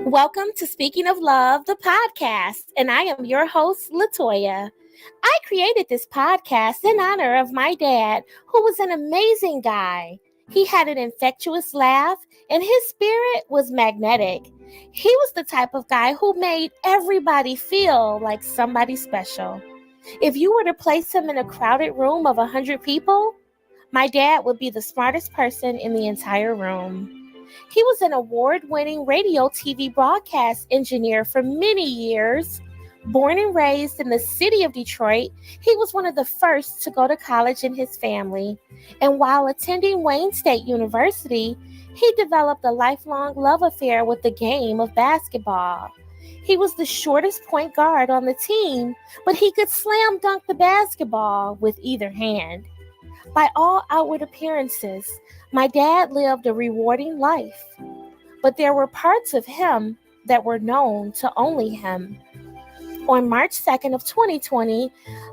Welcome to Speaking of Love, the podcast, and I am your host, Latoya. I created this podcast in honor of my dad, who was an amazing guy. He had an infectious laugh, and his spirit was magnetic. He was the type of guy who made everybody feel like somebody special. If you were to place him in a crowded room of 100 people, my dad would be the smartest person in the entire room. He was an award-winning radio TV broadcast engineer for many years. Born and raised in the city of Detroit, he was one of the first to go to college in his family. And while attending Wayne State University, he developed a lifelong love affair with the game of basketball. He was the shortest point guard on the team, but he could slam dunk the basketball with either hand. By all outward appearances, my dad lived a rewarding life, but there were parts of him that were known to only him. On March 2nd of 2020,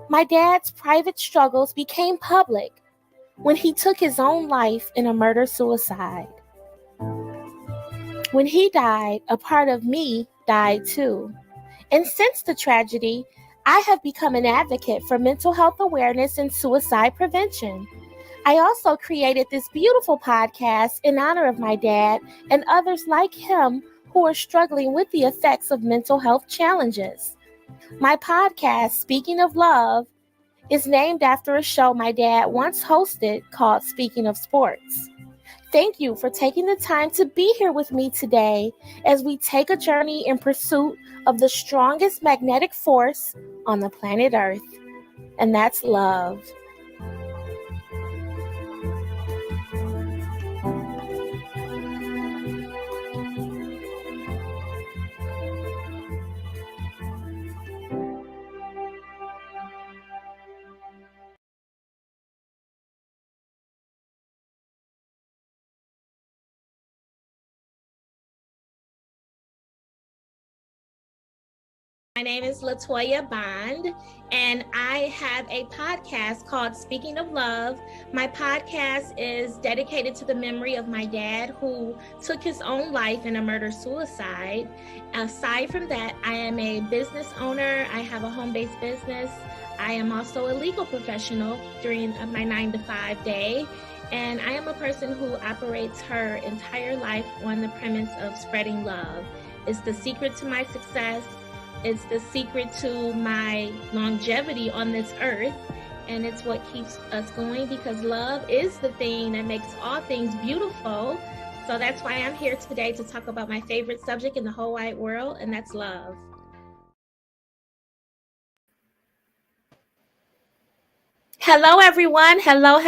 my dad's private struggles became public when he took his own life in a murder-suicide. When he died, a part of me died too. And since the tragedy, I have become an advocate for mental health awareness and suicide prevention. I also created this beautiful podcast in honor of my dad and others like him who are struggling with the effects of mental health challenges. My podcast, Speaking of Love, is named after a show my dad once hosted called Speaking of Sports. Thank you for taking the time to be here with me today as we take a journey in pursuit of the strongest magnetic force on the planet Earth, and that's love. My name is Latoya Bond, and I have a podcast called Speaking of Love. My podcast is dedicated to the memory of my dad who took his own life in a murder-suicide. Aside from that, I am a business owner. I have a home-based business. I am also a legal professional during my 9-to-5 day. And I am a person who operates her entire life on the premise of spreading love. It's the secret to my success. It's the secret to my longevity on this earth, and it's what keeps us going because love is the thing that makes all things beautiful. So that's why I'm here today to talk about my favorite subject in the whole wide world, and that's love. Hello, everyone. Hello.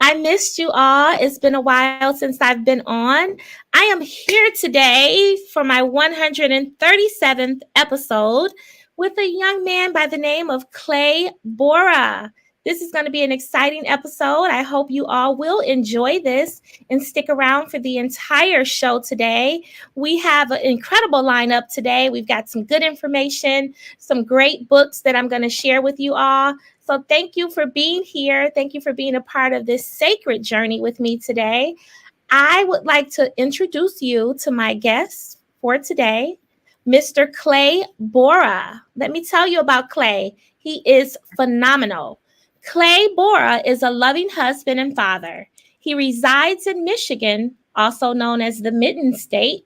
I missed you all. It's been a while since I've been on. I am here today for my 137th episode with a young man by the name of Clay Boura. This is going to be an exciting episode. I hope you all will enjoy this and stick around for the entire show today. We have an incredible lineup today. We've got some good information, some great books that I'm going to share with you all. So thank you for being here. Thank you for being a part of this sacred journey with me today. I would like to introduce you to my guest for today, Mr. Clay Boura. Let me tell you about Clay. He is phenomenal. Clay Boura is a loving husband and father. He resides in Michigan, also known as the Mitten State.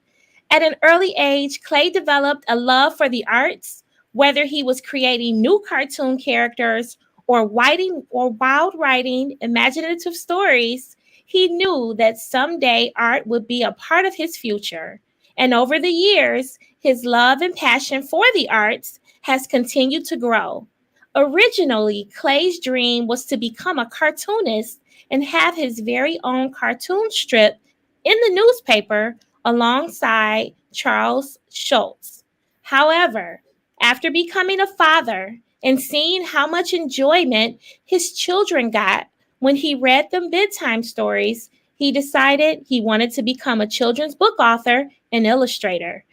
At an early age, Clay developed a love for the arts, whether he was creating new cartoon characters or wild writing imaginative stories. He knew that someday art would be a part of his future. And over the years, his love and passion for the arts has continued to grow. Originally, Clay's dream was to become a cartoonist and have his very own cartoon strip in the newspaper alongside Charles Schulz. However, after becoming a father and seeing how much enjoyment his children got when he read them bedtime stories, he decided he wanted to become a children's book author and illustrator.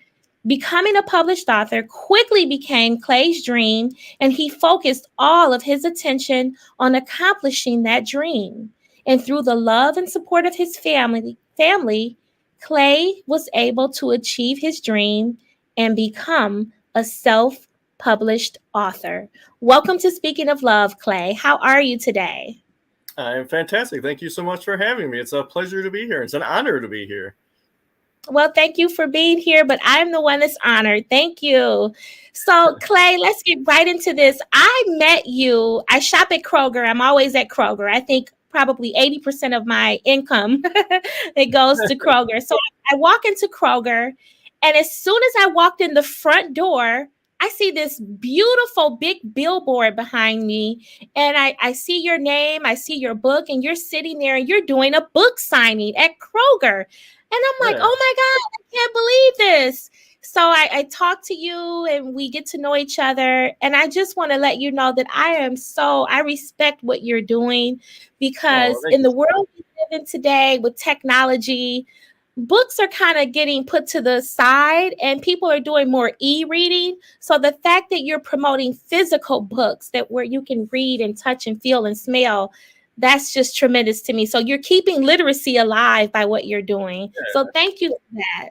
Becoming a published author quickly became Clay's dream, and he focused all of his attention on accomplishing that dream. And through the love and support of his family, Clay was able to achieve his dream and become a self-published author. Welcome to Speaking of Love, Clay. How are you today? I'm fantastic. Thank you so much for having me. It's a pleasure to be here. It's an honor to be here. Well, thank you for being here, but I'm the one that's honored. Thank you. So, Clay, let's get right into this. I met you. I shop at Kroger. I'm always at Kroger. I think probably 80% of my income it goes to Kroger. So I walk into Kroger, and as soon as I walked in the front door, I see this beautiful big billboard behind me, and I see your name, I see your book, and you're sitting there and you're doing a book signing at Kroger. And I'm like, Yeah. oh my God, I can't believe this. So I talk to you and we get to know each other. And I just want to let you know that I respect what you're doing Oh, because thank in you. the world we live in today with technology, books are kind of getting put to the side and people are doing more e-reading. So the fact that you're promoting physical books that where you can read and touch and feel and smell, that's just tremendous to me. So you're keeping literacy alive by what you're doing. So thank you for that.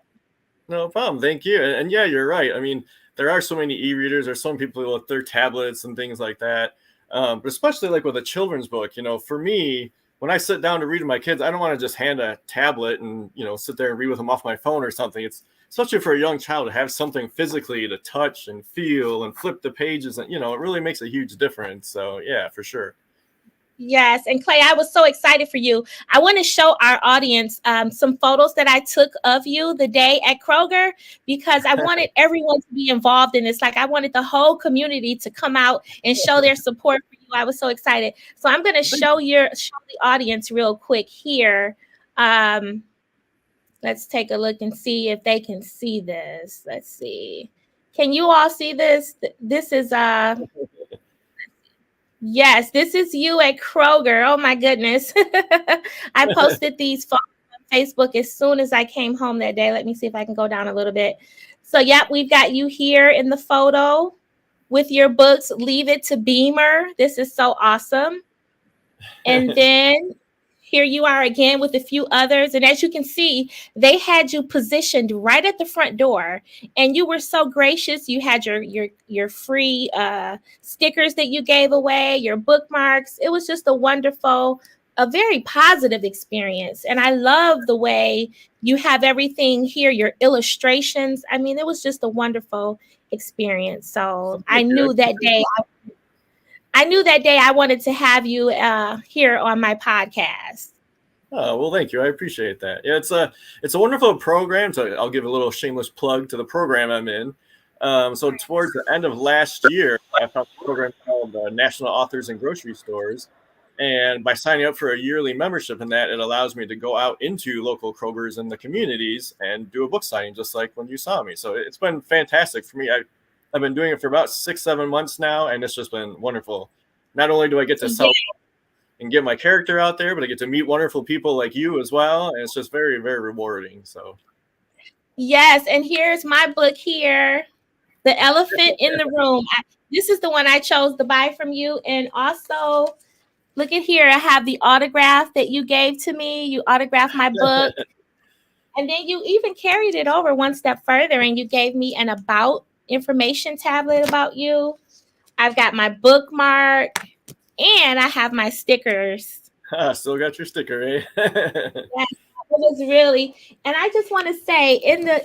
No problem. Thank you. And yeah, you're right. I mean, there are so many e-readers. There's some people with their tablets and things like that. But especially like with a children's book, for me, when I sit down to read to my kids, I don't want to just hand a tablet and, sit there and read with them off my phone or something. It's especially for a young child to have something physically to touch and feel and flip the pages. And, it really makes a huge difference. So yeah, for sure. Yes. And Clay, I was so excited for you. I want to show our audience some photos that I took of you the day at Kroger because I wanted everyone to be involved in this. Like I wanted the whole community to come out and show their support for you. I was so excited. So I'm going to show the audience real quick here. Um, let's take a look and see if they can see this. Let's see. Can you all see this? This is Yes, this is you at Kroger. Oh my goodness. I posted these photos on Facebook as soon as I came home that day. Let me see if I can go down a little bit. So, yep, we've got you here in the photo with your books, Leave It to Beamer. This is so awesome. And then here you are again with a few others. And as you can see, they had you positioned right at the front door. And you were so gracious. You had your free stickers that you gave away, your bookmarks. It was just a very positive experience. And I love the way you have everything here, your illustrations. I mean, it was just a wonderful experience. So Thank you. I knew that day I wanted to have you here on my podcast. Oh, well, thank you. I appreciate that. Yeah, it's a wonderful program. So I'll give a little shameless plug to the program I'm in. So towards the end of last year, I found a program called National Authors in Grocery Stores. And by signing up for a yearly membership in that, it allows me to go out into local Krogers in the communities and do a book signing, just like when you saw me. So it's been fantastic for me. I've been doing it for about 6-7 months now, and it's just been wonderful. Not only do I get to sell and get my character out there, but I get to meet wonderful people like you as well. And it's just very, very rewarding. So Yes, and here's my book here, The Elephant in the Room. This is the one I chose to buy from you. And also, look at here. I have the autograph that you gave to me. You autographed my book. And then you even carried it over one step further and you gave me an about information tablet about you. I've got my bookmark and I have my stickers. still got your sticker, eh? Yes, it was really, and I just want to say,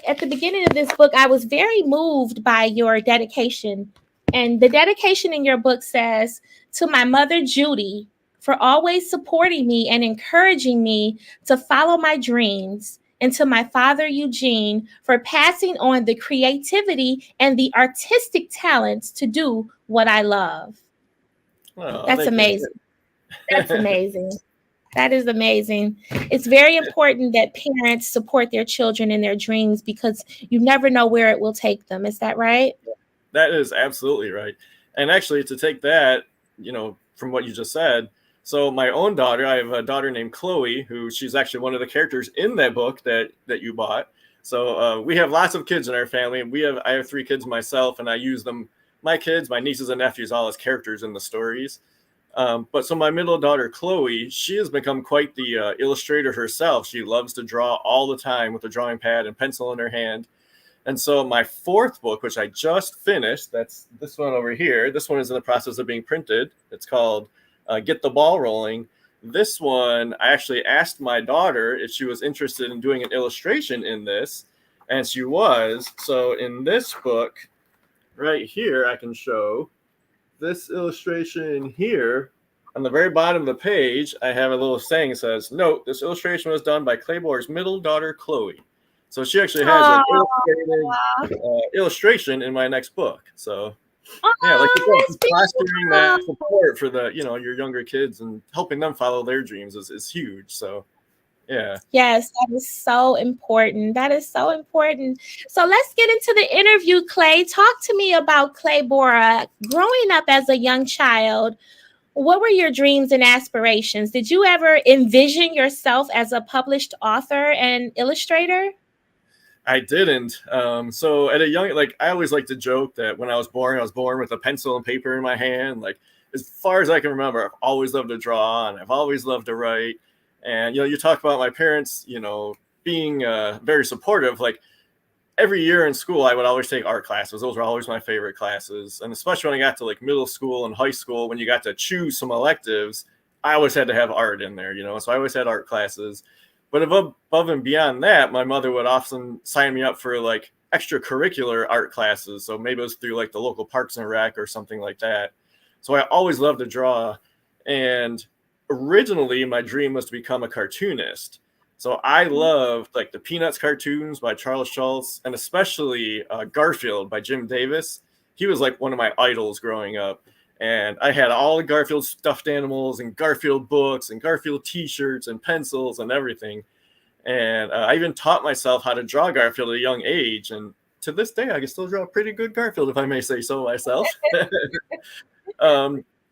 at the beginning of this book, I was very moved by your dedication, and the dedication in your book says, "To my mother Judy, for always supporting me and encouraging me to follow my dreams." And to my father Eugene for passing on the creativity and the artistic talents to do what I love. Oh, That's thank you. amazing. That's amazing. That is amazing. It's very important that parents support their children in their dreams because you never know where it will take them. Is that right? That is absolutely right. And actually, to take that, from what you just said, so my own daughter, I have a daughter named Chloe, who she's actually one of the characters in that book that you bought. So we have lots of kids in our family. I have 3 kids myself, and I use them, my kids, my nieces and nephews, all as characters in the stories. But so my middle daughter, Chloe, she has become quite the illustrator herself. She loves to draw all the time with a drawing pad and pencil in her hand. And so my fourth book, which I just finished, that's this one over here. This one is in the process of being printed. It's called Get the Ball Rolling. This one, I actually asked my daughter if she was interested in doing an illustration in this, and she was. So in this book right here, I can show this illustration here. On the very bottom of the page, I have a little saying that says, "Note, this illustration was done by Claybore's middle daughter, Chloe." So she actually has an illustrated illustration in my next book. So yeah, like you said, fostering that support for the your younger kids and helping them follow their dreams is huge. So yeah. Yes, that is so important. That is so important. So let's get into the interview, Clay. Talk to me about Clay Boura. Growing up as a young child, what were your dreams and aspirations? Did you ever envision yourself as a published author and illustrator? I didn't. So at a young, like I always like to joke that when I was born with a pencil and paper in my hand. Like as far as I can remember, I've always loved to draw and I've always loved to write. And you talk about my parents, being very supportive. Like every year in school, I would always take art classes. Those were always my favorite classes. And especially when I got to like middle school and high school, when you got to choose some electives, I always had to have art in there, So I always had art classes. But above and beyond that, my mother would often sign me up for like extracurricular art classes. So maybe it was through like the local Parks and Rec or something like that. So I always loved to draw. And originally my dream was to become a cartoonist. So I loved like the Peanuts cartoons by Charles Schulz and especially Garfield by Jim Davis. He was like one of my idols growing up. And I had all the Garfield stuffed animals and Garfield books and Garfield t-shirts and pencils and everything. And I even taught myself how to draw Garfield at a young age. And to this day, I can still draw a pretty good Garfield, if I may say so myself.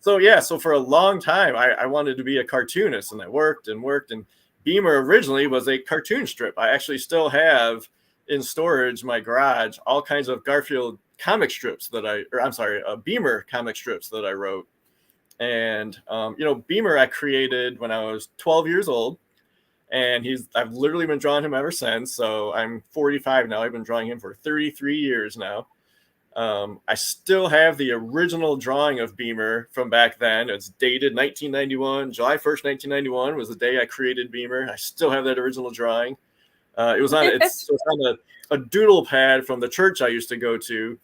So for a long time, I wanted to be a cartoonist, and I worked and worked. And Beamer originally was a cartoon strip. I actually still have in storage my garage all kinds of Garfield comic strips Beamer comic strips that I wrote. And Beamer I created when I was 12 years old, and I've literally been drawing him ever since. So I'm 45 now. I've been drawing him for 33 years now. I still have the original drawing of Beamer from back then. It's dated 1991. July 1st, 1991 was the day I created Beamer. I still have that original drawing. It was on a doodle pad from the church I used to go to.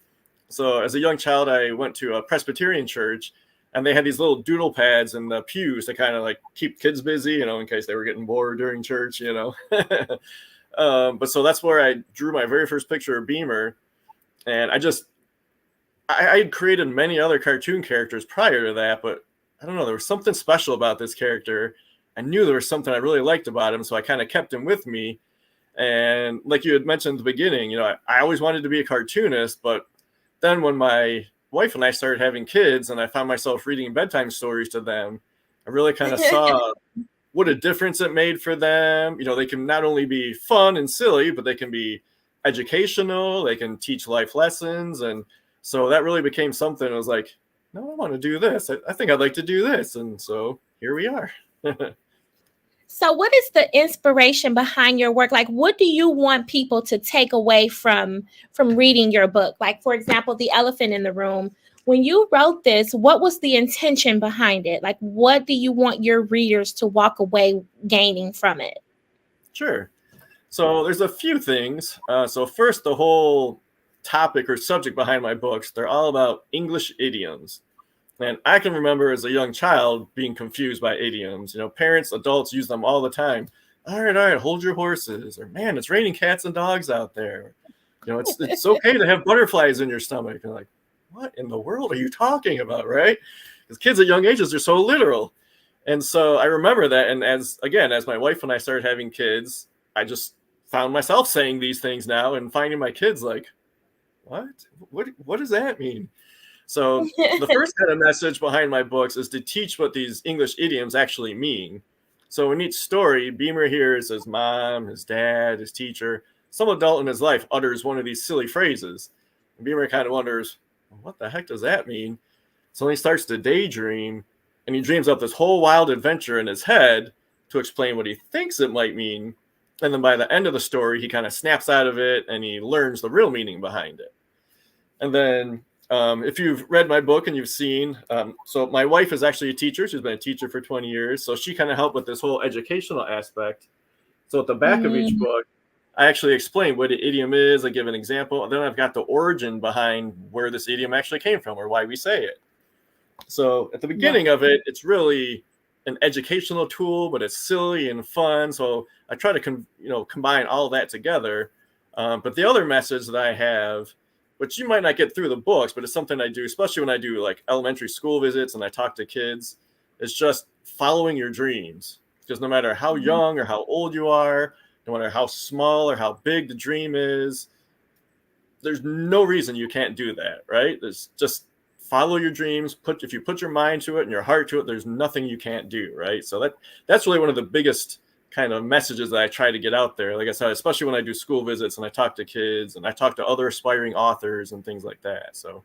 So as a young child, I went to a Presbyterian church, and they had these little doodle pads in the pews to kind of like keep kids busy, in case they were getting bored during church, But so that's where I drew my very first picture of Beamer. And I had created many other cartoon characters prior to that, but I don't know, there was something special about this character. I knew there was something I really liked about him, so I kind of kept him with me. And like you had mentioned at the beginning, I always wanted to be a cartoonist, but then when my wife and I started having kids and I found myself reading bedtime stories to them, I really kind of saw what a difference it made for them. They can not only be fun and silly, but they can be educational. They can teach life lessons. And so that really became something. I was like, no, I want to do this. I think I'd like to do this. And so here we are. So what is the inspiration behind your work? Like, what do you want people to take away from reading your book? Like, for example, The Elephant in the Room. When you wrote this, what was the intention behind it? Like, what do you want your readers to walk away gaining from it? Sure. So there's a few things. So first, the whole topic or subject behind my books, they're all about English idioms. And I can remember as a young child being confused by idioms. Parents, adults use them all the time. All right, hold your horses. Or, man, it's raining cats and dogs out there. It's okay to have butterflies in your stomach. And like, what in the world are you talking about, right? Because kids at young ages are so literal. And so I remember that. And as my wife and I started having kids, I just found myself saying these things now and finding my kids like, what does that mean? So the first kind of message behind my books is to teach what these English idioms actually mean. So in each story, Beamer hears his mom, his dad, his teacher, some adult in his life utters one of these silly phrases. And Beamer kind of wonders, what the heck does that mean? So he starts to daydream. and he dreams up this whole wild adventure in his head to explain what he thinks it might mean. And then by the end of the story, he kind of snaps out of it and he learns the real meaning behind it. And then if you've read my book and you've seen, so my wife is actually a teacher. She's been a teacher for 20 years. So she kind of helped with this whole educational aspect. So at the back of each book, I actually explain what an idiom is. I give an example. And then I've got the origin behind where this idiom actually came from or why we say it. So at the beginning of it, it's really an educational tool, but it's silly and fun. So I try to combine all of that together. But the other message that I have, which you might not get through the books, but it's something I do, especially when I do like elementary school visits and I talk to kids, is just following your dreams. Because no matter how young or how old you are, no matter how small or how big the dream is, there's no reason you can't do that, right? There's just follow your dreams. If you put your mind to it and your heart to it, there's nothing you can't do, right? So that's really one of the biggest kind of messages that I try to get out there. Like I said, especially when I do school visits and I talk to kids and I talk to other aspiring authors and things like that. So.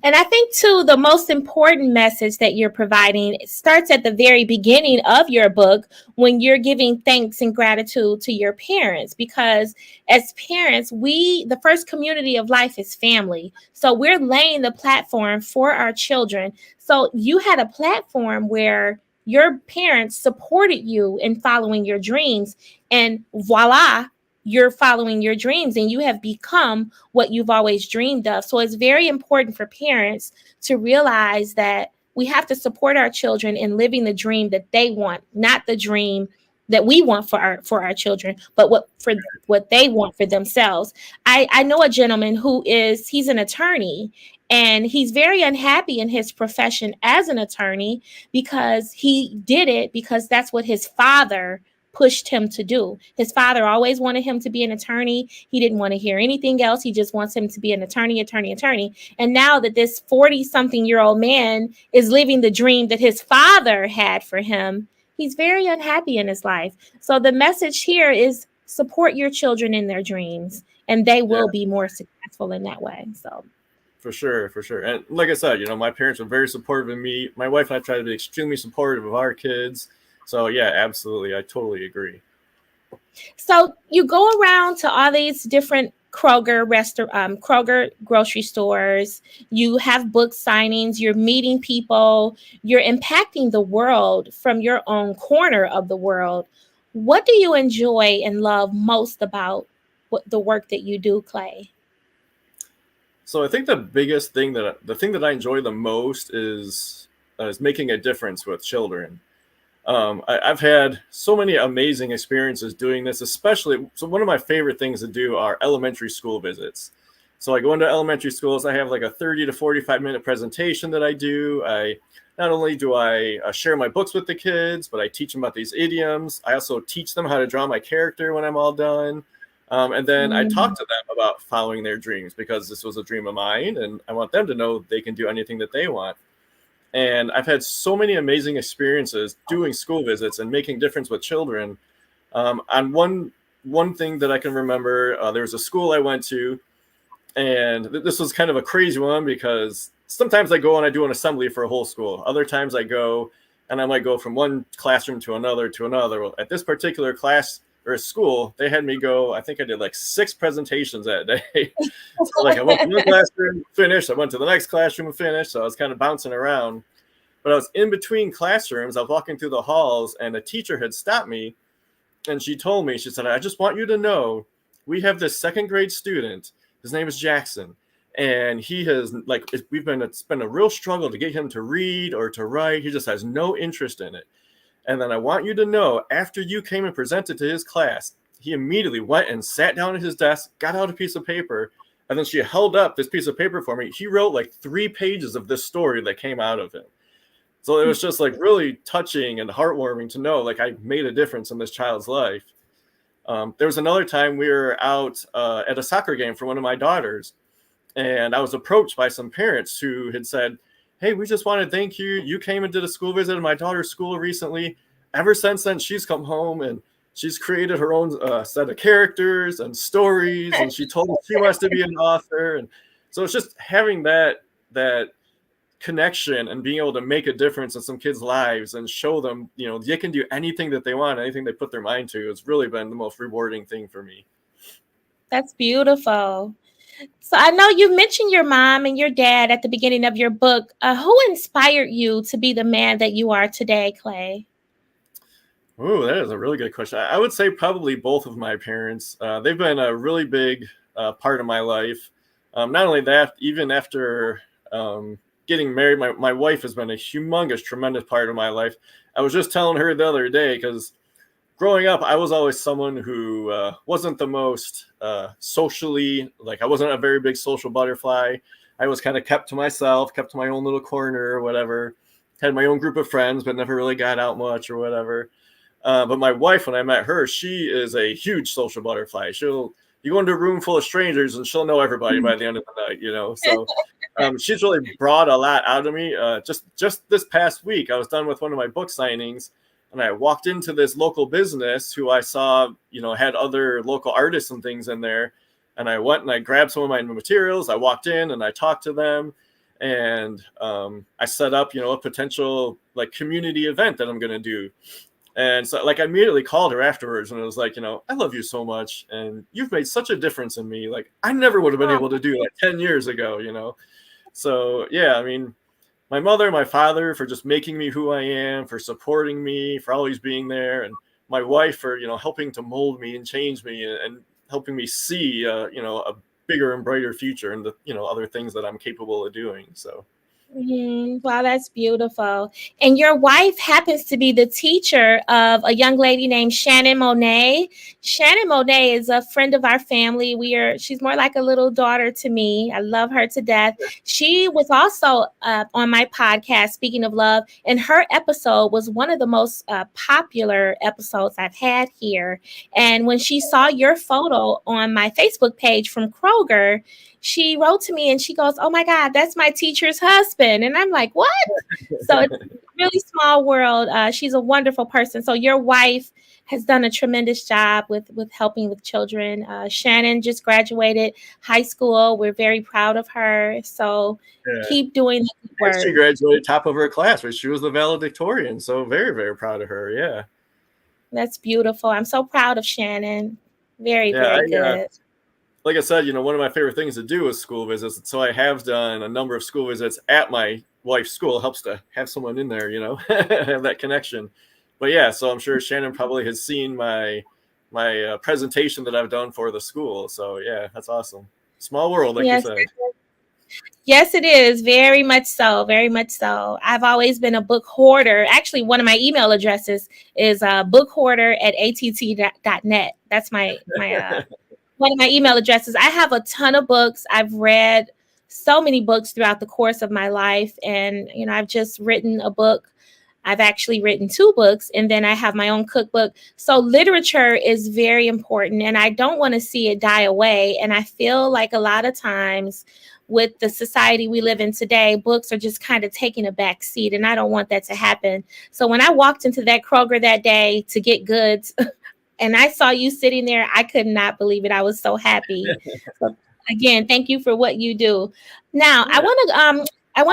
And I think, too, the most important message that you're providing starts at the very beginning of your book when you're giving thanks and gratitude to your parents, because as parents, the first community of life is family. So we're laying the platform for our children. So you had a platform where your parents supported you in following your dreams, and voila, you're following your dreams and you have become what you've always dreamed of. So it's very important for parents to realize that we have to support our children in living the dream that they want, not the dream that we want for our children, but what they want for themselves. I know a gentleman he's an attorney, and he's very unhappy in his profession as an attorney because he did it because that's what his father pushed him to do. His father always wanted him to be an attorney. He didn't want to hear anything else. He just wants him to be an attorney. And now that this 40-something-year-old man is living the dream that his father had for him, he's very unhappy in his life. So the message here is support your children in their dreams, and they will be more successful in that way. So. For sure. And like I said, my parents were very supportive of me. My wife and I try to be extremely supportive of our kids. So, yeah, absolutely. I totally agree. So you go around to all these different Kroger grocery stores. You have book signings. You're meeting people. You're impacting the world from your own corner of the world. What do you enjoy and love most about the work that you do, Clay? So I think the thing that I enjoy the most is making a difference with children. I've had so many amazing experiences doing this, especially. So one of my favorite things to do are elementary school visits. So I go into elementary schools. I have like a 30 to 45-minute presentation that I do. Not only do I share my books with the kids, but I teach them about these idioms. I also teach them how to draw my character when I'm all done. And then I talk to them about following their dreams, because this was a dream of mine and I want them to know they can do anything that they want. And I've had so many amazing experiences doing school visits and making difference with children. On one thing that I can remember, there was a school I went to, and this was kind of a crazy one because sometimes I go and I do an assembly for a whole school. Other times I go and I might go from one classroom to another. Well, at this particular class or school, they had me go, I think I did like 6 presentations that day. So like I went to one classroom, finished. I went to the next classroom and finished. So I was kind of bouncing around. But I was in between classrooms. I was walking through the halls, and a teacher had stopped me. And she told me, she said, I just want you to know, we have this 2nd grade student. His name is Jackson. And he has, like, it's been a real struggle to get him to read or to write. He just has no interest in it. And then I want you to know, after you came and presented to his class, he immediately went and sat down at his desk, got out a piece of paper, and then she held up this piece of paper for me. He wrote like 3 pages of this story that came out of him. So it was just like really touching and heartwarming to know, like, I made a difference in this child's life. There was another time we were out at a soccer game for one of my daughters, and I was approached by some parents who had said, hey, we just want to thank you. You came and did a school visit at my daughter's school recently. Ever since then, she's come home and she's created her own set of characters and stories. And she told me she wants to be an author. And so it's just having that connection and being able to make a difference in some kids' lives and show them, they can do anything that they want, anything they put their mind to. It's really been the most rewarding thing for me. That's beautiful. So I know you mentioned your mom and your dad at the beginning of your book. Who inspired you to be the man that you are today, Clay? Oh, that is a really good question. I would say probably both of my parents. They've been a really big part of my life. Not only that, even after getting married, my wife has been a humongous, tremendous part of my life. I was just telling her the other day, because growing up, I was always someone who wasn't the most socially, like I wasn't a very big social butterfly. I was kind of kept to myself, kept to my own little corner or whatever. Had my own group of friends, but never really got out much or whatever. But my wife, when I met her, she is a huge social butterfly. You go into a room full of strangers and she'll know everybody by the end of the night, So she's really brought a lot out of me. Just this past week, I was done with one of my book signings, and I walked into this local business who I saw, had other local artists and things in there. And I went and I grabbed some of my materials. I walked in and I talked to them. And I set up, a potential like community event that I'm going to do. And so like I immediately called her afterwards and it was like, I love you so much. And you've made such a difference in me. Like I never would have been able to do like 10 years ago. So yeah, I mean, my mother, my father for just making me who I am, for supporting me, for always being there. And my wife for, helping to mold me and change me and helping me see, a bigger and brighter future and the, other things that I'm capable of doing. So. Wow, that's beautiful. And your wife happens to be the teacher of a young lady named Shannon Monet. Shannon Monet is a friend of our family. She's more like a little daughter to me. I love her to death. She was also on my podcast, Speaking of Love, and her episode was one of the most popular episodes I've had here. And when she saw your photo on my Facebook page from Kroger, she wrote to me and she goes, "Oh my God, that's my teacher's husband." And I'm like, "What?" So it's a really small world. She's a wonderful person. So your wife has done a tremendous job with helping with children. Shannon just graduated high school. We're very proud of her. So keep doing the good work. She graduated top of her class, but she was the valedictorian. So very, very proud of her. Yeah. That's beautiful. I'm so proud of Shannon. Very good. Like I said, one of my favorite things to do is school visits. So I have done a number of school visits at my wife's school. It helps to have someone in there, have that connection. But yeah, so I'm sure Shannon probably has seen my presentation that I've done for the school. So yeah, that's awesome. Small world, like you said. Yes, it is. Very much so. Very much so. I've always been a book hoarder. Actually, one of my email addresses is bookhoarder@att.net. That's my one of my email addresses. I have a ton of books. I've read so many books throughout the course of my life. And, I've just written a book. I've actually written 2 books, and then I have my own cookbook. So literature is very important, and I don't want to see it die away. And I feel like a lot of times with the society we live in today, books are just kind of taking a back seat, and I don't want that to happen. So when I walked into that Kroger that day to get goods, and I saw you sitting there, I could not believe it. I was so happy. So again, thank you for what you do. Now, I want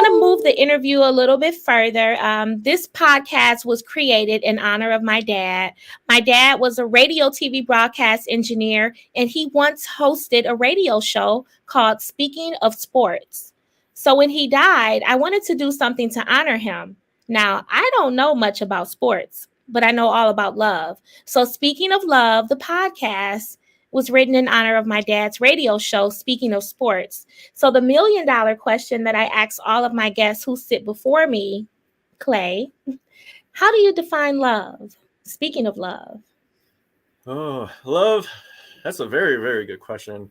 to move the interview a little bit further. This podcast was created in honor of my dad. My dad was a radio TV broadcast engineer, and he once hosted a radio show called Speaking of Sports. So when he died, I wanted to do something to honor him. Now, I don't know much about sports, but I know all about love. So Speaking of Love, the podcast was written in honor of my dad's radio show, Speaking of Sports. So the $1 million question that I ask all of my guests who sit before me, Clay, how do you define love? Speaking of love. Oh, love. That's a very, very good question.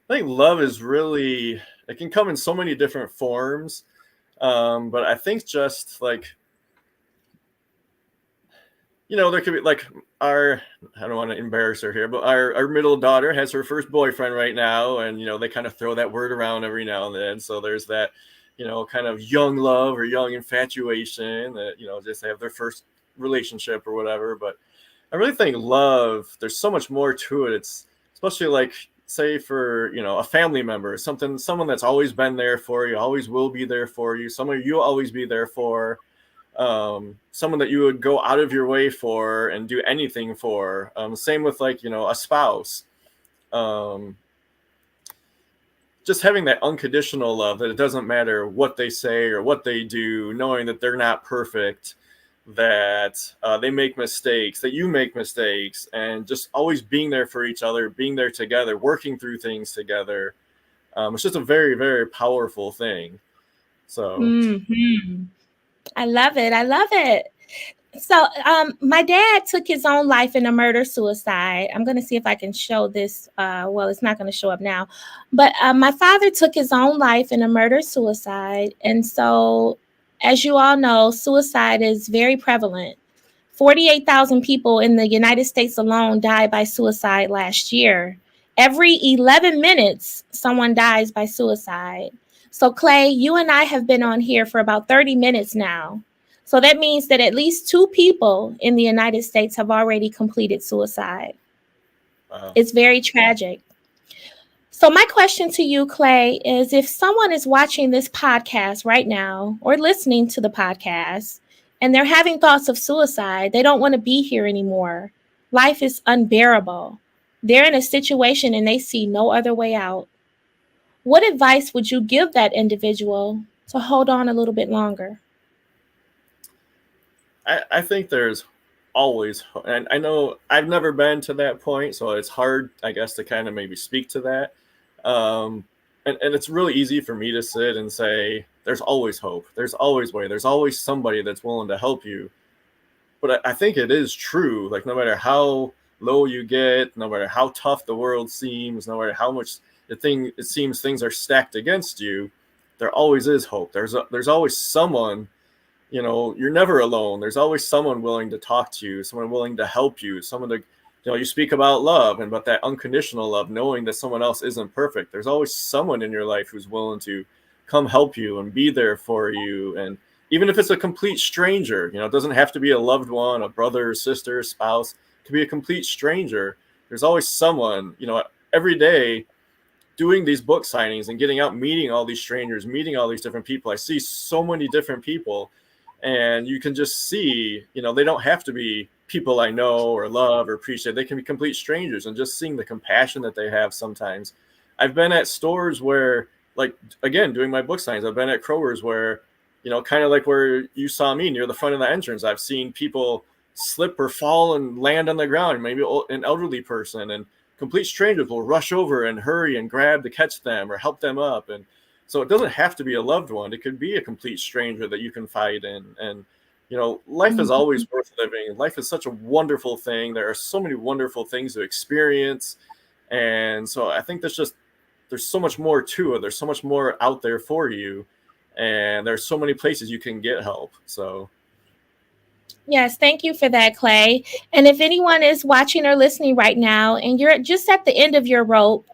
I think love is really, it can come in so many different forms. But I think just like, there could be like I don't want to embarrass her here, but our middle daughter has her first boyfriend right now. And, they kind of throw that word around every now and then. So there's that, kind of young love or young infatuation that, just have their first relationship or whatever. But I really think love, there's so much more to it. It's especially like say for, a family member, someone that's always been there for you, always will be there for you, someone you'll always be there for, someone that you would go out of your way for and do anything for. Same with like, a spouse. Um, just having that unconditional love, that it doesn't matter what they say or what they do, knowing that they're not perfect, that they make mistakes, that you make mistakes, and just always being there for each other, being there together, working through things together. It's just a very, very powerful thing. So I love it. I love it. So, my dad took his own life in a murder suicide. I'm going to see if I can show this. Well, it's not going to show up now. But my father took his own life in a murder suicide. And so, as you all know, suicide is very prevalent. 48,000 people in the United States alone died by suicide last year. Every 11 minutes, someone dies by suicide. So, Clay, you and I have been on here for about 30 minutes now. So that means that at least 2 people in the United States have already completed suicide. It's very tragic. So my question to you, Clay, is if someone is watching this podcast right now or listening to the podcast and they're having thoughts of suicide, they don't want to be here anymore. Life is unbearable. They're in a situation and they see no other way out. What advice would you give that individual to hold on a little bit longer? I think there's always, and I know I've never been to that point, so it's hard, I guess, to kind of maybe speak to that. And it's really easy for me to sit and say, there's always hope. There's always way. There's always somebody that's willing to help you. But I think it is true. Like, no matter how low you get, no matter how tough the world seems, no matter how much it seems things are stacked against you, there always is hope. There's always someone. You're never alone. There's always someone willing to talk to you, someone willing to help you, someone to, you speak about love and about that unconditional love, knowing that someone else isn't perfect. There's always someone in your life who's willing to come help you and be there for you. And even if it's a complete stranger, it doesn't have to be a loved one, a brother, sister, spouse. It could be a complete stranger. There's always someone, every day doing these book signings and getting out, meeting all these strangers, meeting all these different people. I see so many different people. And you can just see, they don't have to be people I know or love or appreciate. They can be complete strangers, and just seeing the compassion that they have sometimes. I've been at stores where, like, again, doing my book signings, I've been at Kroger's where, kind of like where you saw me near the front of the entrance, I've seen people slip or fall and land on the ground, maybe an elderly person, and complete strangers will rush over and hurry and grab to catch them or help them up. And so it doesn't have to be a loved one. It could be a complete stranger that you confide in. And, life is always worth living. Life is such a wonderful thing. There are so many wonderful things to experience. And so I think there's so much more to it. There's so much more out there for you. And there's so many places you can get help. So. Yes, thank you for that, Clay. And if anyone is watching or listening right now and you're just at the end of your rope,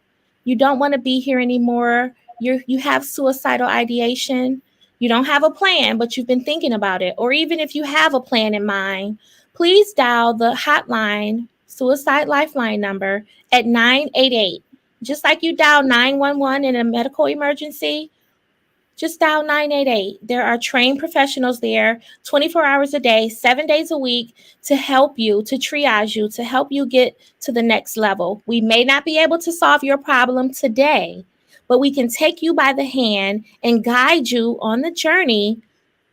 you don't want to be here anymore, you have suicidal ideation, you don't have a plan, but you've been thinking about it, or even if you have a plan in mind, please dial the hotline suicide lifeline number at 988. Just like you dial 911 in a medical emergency, just dial 988. There are trained professionals there 24 hours a day, 7 days a week to help you, to triage you, to help you get to the next level. We may not be able to solve your problem today, but we can take you by the hand and guide you on the journey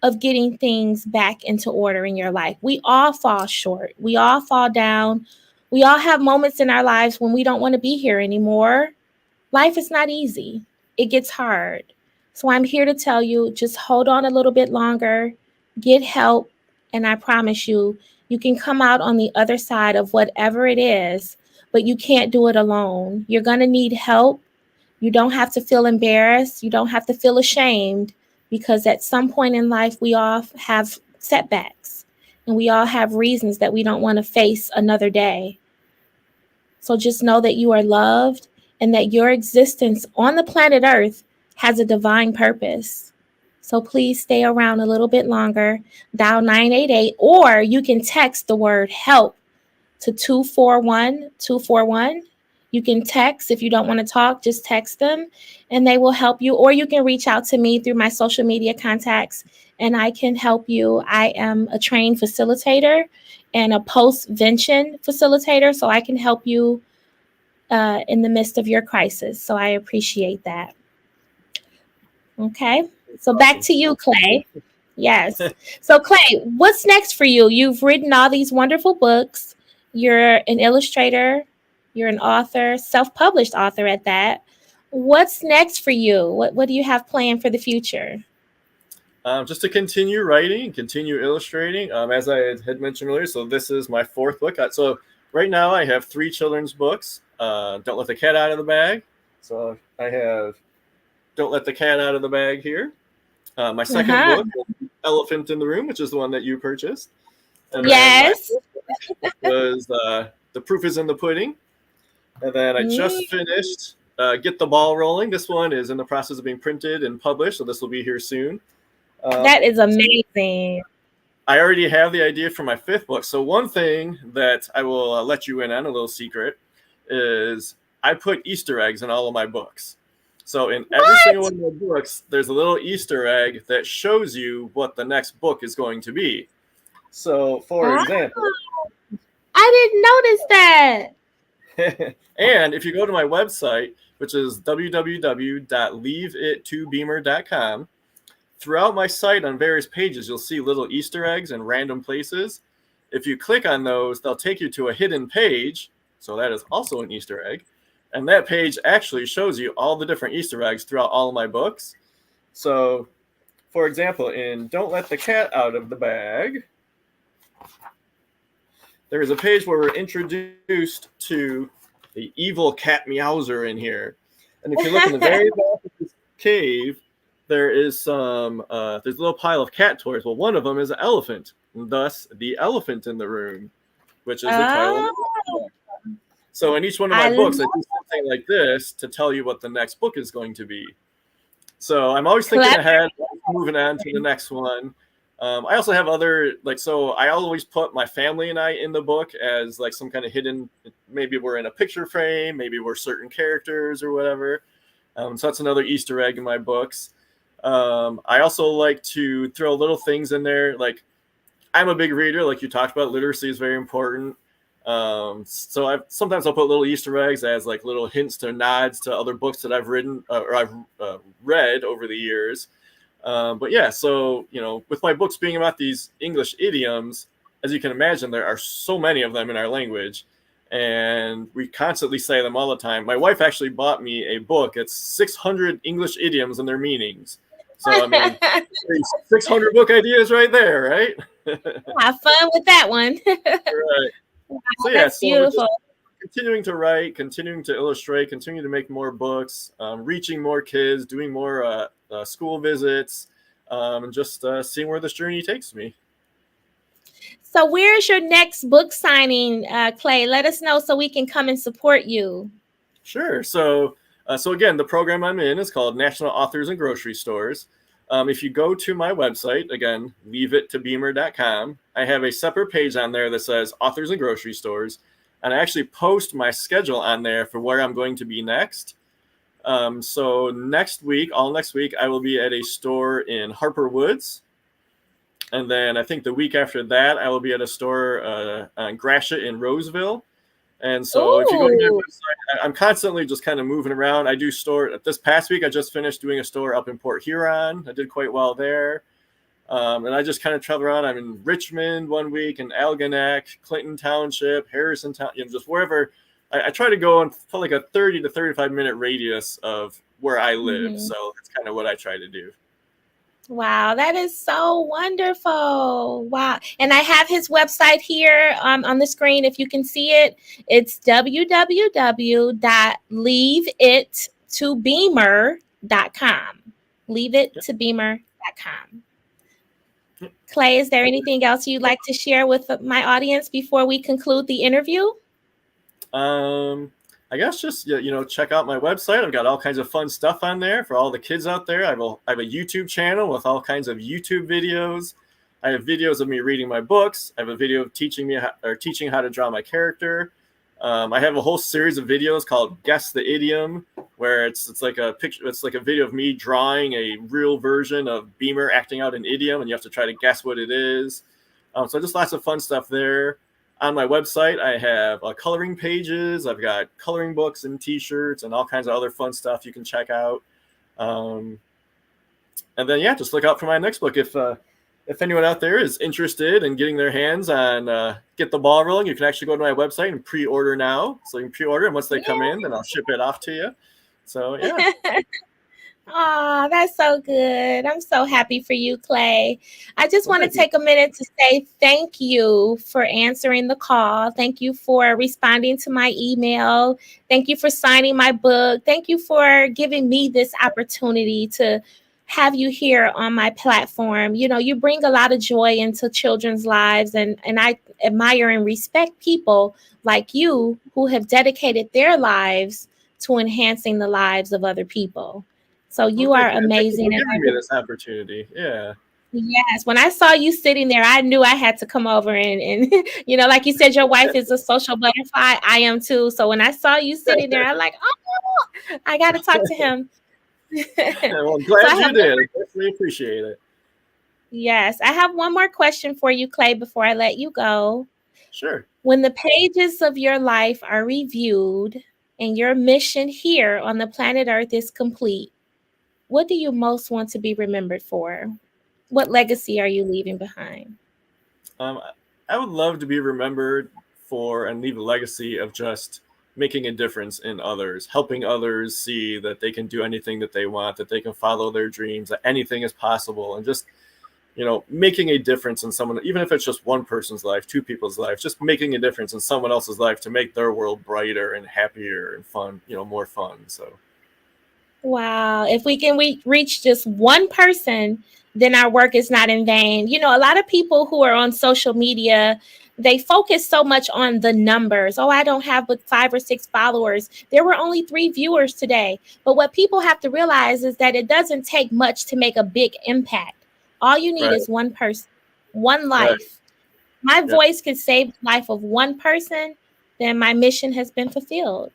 of getting things back into order in your life. We all fall short. We all fall down. We all have moments in our lives when we don't want to be here anymore. Life is not easy. It gets hard. So I'm here to tell you, just hold on a little bit longer, get help, and I promise you, you can come out on the other side of whatever it is, but you can't do it alone. You're going to need help. You don't have to feel embarrassed. You don't have to feel ashamed, because at some point in life, we all have setbacks and we all have reasons that we don't want to face another day. So just know that you are loved and that your existence on the planet Earth has a divine purpose. So please stay around a little bit longer. Dial 988, or you can text the word help to 241-241. You can text if you don't want to talk, just text them and they will help you. Or you can reach out to me through my social media contacts and I can help you. I am a trained facilitator and a postvention facilitator, so I can help you in the midst of your crisis. So I appreciate that. Okay. So back Awesome. to you, Clay. Yes. So, Clay, what's next for you? You've written all these wonderful books. You're an illustrator, you're an author, self published author at that. What's next for you? What do you have planned for the future? Just to continue writing and continue illustrating, as I had mentioned earlier. So this is my fourth book. So right now I have 3 children's books. Don't Let the Cat Out of the Bag. So I have Don't Let the Cat Out of the Bag here. My second Uh-huh. book, Elephant in the Room, which is the one that you purchased. And then my Yes. book was The Proof is in the Pudding. And then I just Mm, finished Get the Ball Rolling. This one is in the process of being printed and published, so this will be here soon. that is So amazing. I already have the idea for my 5th book. So one thing that I will let you in on, a little secret, is I put Easter eggs in all of my books. So in every single What? one of my books, there's a little Easter egg that shows you what the next book is going to be. So for Oh, example, I didn't notice that. and if you go to my website, which is www.leaveittobeamer.com, throughout my site on various pages, you'll see little Easter eggs in random places. If you click on those, they'll take you to a hidden page. So that is also an Easter egg. And that page actually shows you all the different Easter eggs throughout all of my books. So, for example, in Don't Let the Cat Out of the Bag, there is a page where we're introduced to the evil cat Meowser in here. And if you look in the very back of this cave, there is there's a little pile of cat toys. Well, one of them is an elephant, and thus the elephant in the room, which is the title of the Oh, book. So in each one of my I love books, I do something like this to tell you what the next book is going to be. So I'm always thinking clever. ahead, moving on to the next one. I also have other, so I always put my family and I in the book as like some kind of hidden, maybe we're in a picture frame, maybe we're certain characters or whatever. So that's another Easter egg in my books. I also like to throw little things in there. Like I'm a big reader, like you talked about, literacy is very important. So sometimes I'll put little Easter eggs as like little hints to nods to other books that I've written or I've read over the years. But yeah, so with my books being about these English idioms, as you can imagine, there are so many of them in our language, and we constantly say them all the time. My wife actually bought me a book. It's 600 English idioms and their meanings. So I mean, 600 book ideas right there, right? Have fun with that one. Right. Wow, So yeah, that's so beautiful. just continuing to write, continuing to illustrate, continuing to make more books, reaching more kids, doing more school visits, and just seeing where this journey takes me. So, where's your next book signing, Clay? Let us know so we can come and support you. Sure. So again, the program I'm in is called National Authors and Grocery Stores. If you go to my website, again, leaveittobeamer.com, I have a separate page on there that says Authors and Grocery Stores. And I actually post my schedule on there for where I'm going to be next. So next week, I will be at a store in Harper Woods. And then I think the week after that, I will be at a store on Gratiot in Roseville. And so if you go to my Ooh. website, I'm constantly just kind of moving around. I do store. This past week, I just finished doing a store up in Port Huron. I did quite well there. And I just kind of travel around. I'm in Richmond one week, in Algonac, Clinton Township, Harrison Town, just wherever. I try to go and put like a 30 to 35-minute radius of where I live. Mhm. So that's kind of what I try to do. Wow, that is so wonderful. Wow. And I have his website here on the screen. If you can see it, it's www.leaveittobeamer.com. Leaveittobeamer.com. Clay, is there anything else you'd like to share with my audience before we conclude the interview? I guess just check out my website. I've got all kinds of fun stuff on there for all the kids out there. I have a YouTube channel with all kinds of YouTube videos. I have videos of me reading my books. I have a video of teaching how to draw my character. I have a whole series of videos called Guess the Idiom, where it's like a picture, it's like a video of me drawing a real version of Beamer acting out an idiom, and you have to try to guess what it is. So just lots of fun stuff there. On my website, I have coloring pages. I've got coloring books and T-shirts and all kinds of other fun stuff you can check out. And then, yeah, just look out for my next book. If anyone out there is interested in getting their hands on Get the Ball Rolling, you can actually go to my website and pre-order now. So you can pre-order, and once they come in, then I'll ship it off to you. So, yeah. Oh, that's so good. I'm so happy for you, Clay. I just want to take a minute to say thank you for answering the call. Thank you for responding to my email. Thank you for signing my book. Thank you for giving me this opportunity to have you here on my platform. You know, you bring a lot of joy into children's lives, and I admire and respect people like you who have dedicated their lives to enhancing the lives of other people. So you are amazing. Thank you for giving me this opportunity. Yeah. Yes. When I saw you sitting there, I knew I had to come over and you know, like you said, your wife is a social butterfly. I am too. So when I saw you sitting there, I'm like, oh, I got to talk to him. Well, I'm glad you did. I definitely appreciate it. Yes. I have one more question for you, Clay, before I let you go. Sure. When the pages of your life are reviewed and your mission here on the planet Earth is complete, what do you most want to be remembered for? What legacy are you leaving behind? I would love to be remembered for and leave a legacy of just making a difference in others, helping others see that they can do anything that they want, that they can follow their dreams, that anything is possible, and just, you know, making a difference in someone, even if it's just one person's life, two people's life, just making a difference in someone else's life to make their world brighter and happier and fun, you know, more fun. So. Wow. If we can reach just one person, then our work is not in vain. You know, a lot of people who are on social media, they focus so much on the numbers. Oh, I don't have but 5 or 6 followers. There were only 3 viewers today. But what people have to realize is that it doesn't take much to make a big impact. All you need is one person, one life. Right. My voice could save the life of one person, then my mission has been fulfilled.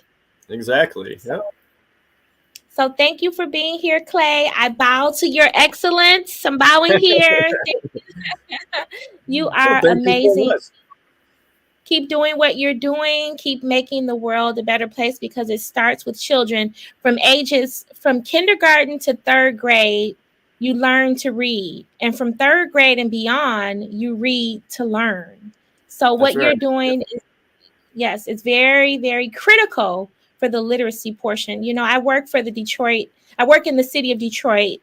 Exactly. Yep. So thank you for being here, Clay. I bow to your excellence. I'm bowing here. You are amazing. You so keep doing what you're doing. Keep making the world a better place, because it starts with children from kindergarten to 3rd grade. You learn to read. And from 3rd grade and beyond, you read to learn. So what you're doing is, yes, it's very, very critical for the literacy portion. You know, I work in the city of Detroit,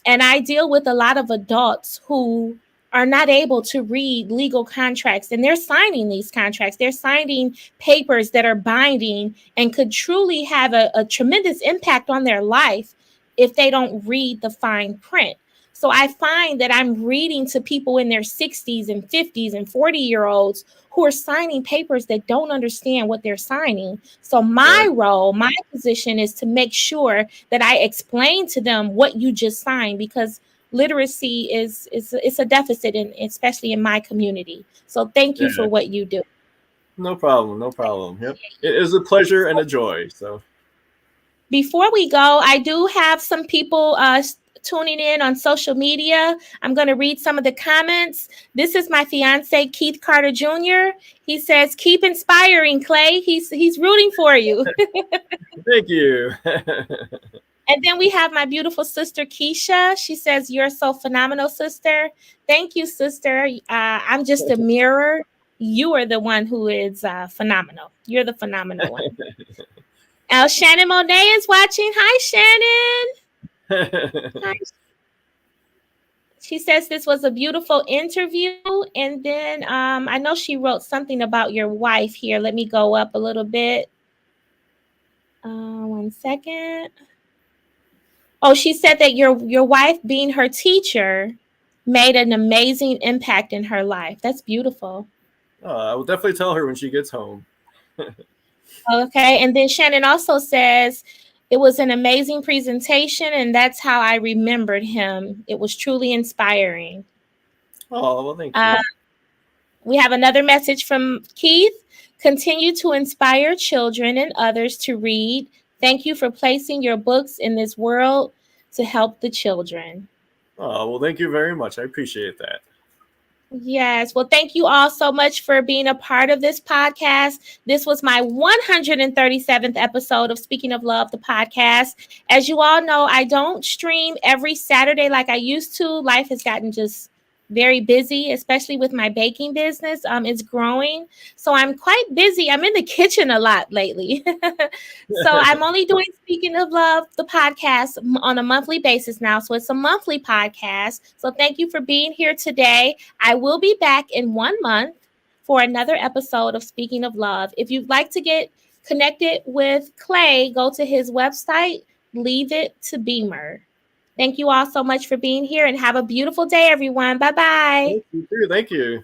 and I deal with a lot of adults who are not able to read legal contracts, and they're signing these contracts. They're signing papers that are binding and could truly have a tremendous impact on their life if they don't read the fine print. So I find that I'm reading to people in their 60s and 50s and 40-year-olds who are signing papers that don't understand what they're signing. So my role, my position is to make sure that I explain to them what you just signed, because literacy is a deficit, especially in my community. So thank you for what you do. No problem. No problem. Yep. It is a pleasure and a joy. So before we go, I do have some people tuning in on social media. I'm going to read some of the comments. This is my fiance, Keith Carter Jr. He says, "Keep inspiring, Clay." He's rooting for you. Thank you. And then we have my beautiful sister, Keisha. She says, "You're so phenomenal, sister." Thank you, sister. I'm just a mirror. You are the one who is phenomenal. You're the phenomenal one. Shannon Monet is watching. Hi, Shannon. Hi. She says this was a beautiful interview. And then I know she wrote something about your wife here. Let me go up a little bit. 1 second. Oh, she said that your wife, being her teacher, made an amazing impact in her life. That's beautiful. I will definitely tell her when she gets home. Okay. And then Shannon also says, "It was an amazing presentation, and that's how I remembered him. It was truly inspiring." Oh, well, thank you. We have another message from Keith. Continue to inspire children and others to read. Thank you for placing your books in this world to help the children. Oh, well, thank you very much. I appreciate that. Yes. Well, thank you all so much for being a part of this podcast. This was my 137th episode of Speaking of Love, the podcast. As you all know, I don't stream every Saturday like I used to. Life has gotten just very busy, especially with my baking business. It's growing. So I'm quite busy. I'm in the kitchen a lot lately. So I'm only doing Speaking of Love, the podcast on a monthly basis now. So it's a monthly podcast. So thank you for being here today. I will be back in 1 month for another episode of Speaking of Love. If you'd like to get connected with Clay, go to his website, Leave It to Beamer. Thank you all so much for being here and have a beautiful day, everyone. Bye-bye. Thank you. Thank you.